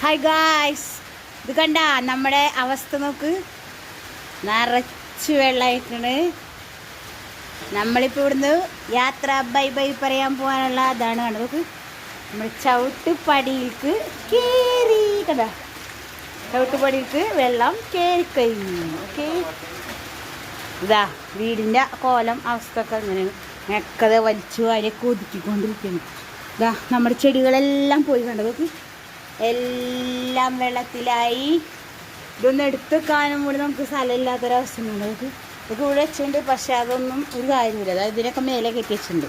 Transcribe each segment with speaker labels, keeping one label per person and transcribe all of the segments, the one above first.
Speaker 1: Hi guys, ഇത് കണ്ട നമ്മുടെ അവസ്ഥ നോക്ക്. നിറച്ച് വെള്ളമായിട്ടാണ്. നമ്മളിപ്പോൾ ഇവിടുന്ന് യാത്ര ബൈ ബൈ പറയാൻ പോകാനുള്ള അതാണ് കണ്ടത്. നമ്മൾ ചവിട്ടുപടിയിലേക്ക് കയറി കണ്ട, ചവിട്ടുപടിയിലേക്ക് വെള്ളം കയറി കഴിഞ്ഞു. ഓക്കെ, ഇതാ വീടിൻ്റെ കോലം അവസ്ഥ ഒക്കെ ഇങ്ങനെ മെക്കത് വലിച്ചു വാരിയൊക്കെ ഒതുക്കിക്കൊണ്ടിരിക്കുന്നു. ഇതാ നമ്മുടെ ചെടികളെല്ലാം പോയി കണ്ടതൊക്കെ എല്ലാം വെള്ളത്തിലായി. ഇതൊന്നും എടുത്ത് വെക്കാനും കൂടി നമുക്ക് സ്ഥലമില്ലാത്തൊരവസ്ഥയുണ്ട്. നമുക്ക് ഇതൊക്കെ ഇവിടെ വെച്ചിട്ടുണ്ട്, പക്ഷേ അതൊന്നും ഒരു കാര്യമില്ല. അതായത് ഇതിനൊക്കെ മേലെ കെട്ടി വെച്ചിട്ടുണ്ട്.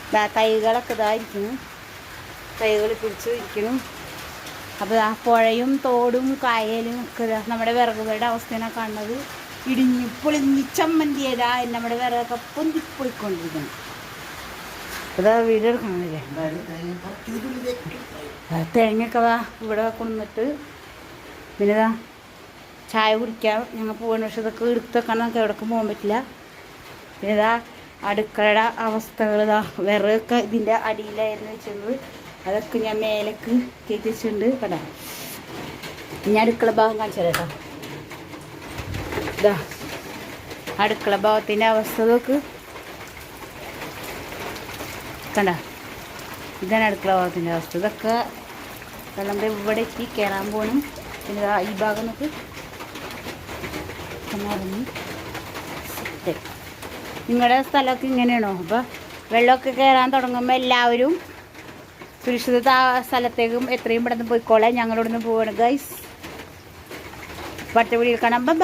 Speaker 1: ഇതാ തൈകളൊക്കെ ഇതായിരിക്കുന്നു, തൈകൾ പിടിച്ച് ഇരിക്കണം. അപ്പോൾ ആ പുഴയും തോടും കായലും ഒക്കെ നമ്മുടെ വിറകുകളുടെ അവസ്ഥയാണ് കാണുന്നത്. ഇടിഞ്ഞ് പൊളിഞ്ഞ് ചമ്മന്തിയതാ നമ്മുടെ വിറകൊക്കെ പൊന്തിപ്പൊളിക്കൊണ്ടിരിക്കണം. അതാ വീഡിയോ എടുക്കണല്ലേ. തേങ്ങയൊക്കെ ഇവിടെ കൊണ്ടുവന്നിട്ട് പിന്നെ ഇതാ ചായ കുടിക്കാം ഞങ്ങൾ പോകണ. പക്ഷെ ഇതൊക്കെ എടുത്തൊക്കെ നമുക്ക് എവിടേക്ക് പോകാൻ പറ്റില്ല. പിന്നെ ഇതാ അടുക്കളയുടെ അവസ്ഥകൾ. ഇതാ വിറകൊക്കെ ഇതിൻ്റെ അടിയിലായിരുന്നു വെച്ചത്, അതൊക്കെ ഞാൻ മേലേക്ക് കയറ്റി വെച്ചിട്ടുണ്ട്. കേട്ടോ, ഞാൻ അടുക്കള ഭാഗം കാണിച്ചു തരാം കേട്ടോ. ഇതാ അടുക്കള ഭാഗത്തിൻ്റെ അവസ്ഥ നോക്ക് കണ്ട. ഇതാണ് അടുക്കള ഭാഗത്തിൻ്റെ അവസ്ഥ. ഇതൊക്കെ വെള്ളം ഇവിടെ എത്തി കയറാൻ പോകണം. പിന്നെ ഈ ഭാഗം നോക്ക് മറിഞ്ഞ്. നിങ്ങളുടെ സ്ഥലമൊക്കെ ഇങ്ങനെയാണോ? അപ്പോൾ വെള്ളമൊക്കെ കയറാൻ തുടങ്ങുമ്പോൾ എല്ലാവരും സുരക്ഷിത സ്ഥലത്തേക്കും എത്രയും പെട്ടെന്ന് പോയിക്കോളാം. ഞങ്ങളിവിടെ നിന്ന് പോവാണ് ഗൈസ്. പട്ട വീഡിയോയിൽ കാണാം. ബൈ.